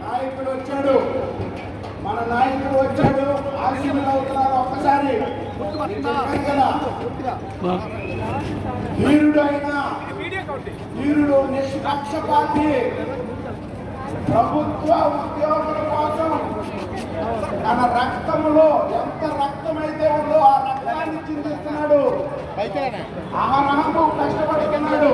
నాయకుడు వచ్చాడు, మన నాయకుడు వచ్చాడు, ఆశీర్వాదాలు అవుతున్నారు. ఒక్కసారి కదా, వీరుడు అయినా వీరుడు నిష్పక్షపాతి ప్రభుత్వ ఉద్యోగుల కోసం తన రక్తంలో ఎంత రక్తమైతే ఉందో ఆ రక్తాన్ని చిందిస్తున్నాడు. ఆహారాము కష్టపడుతున్నాడు.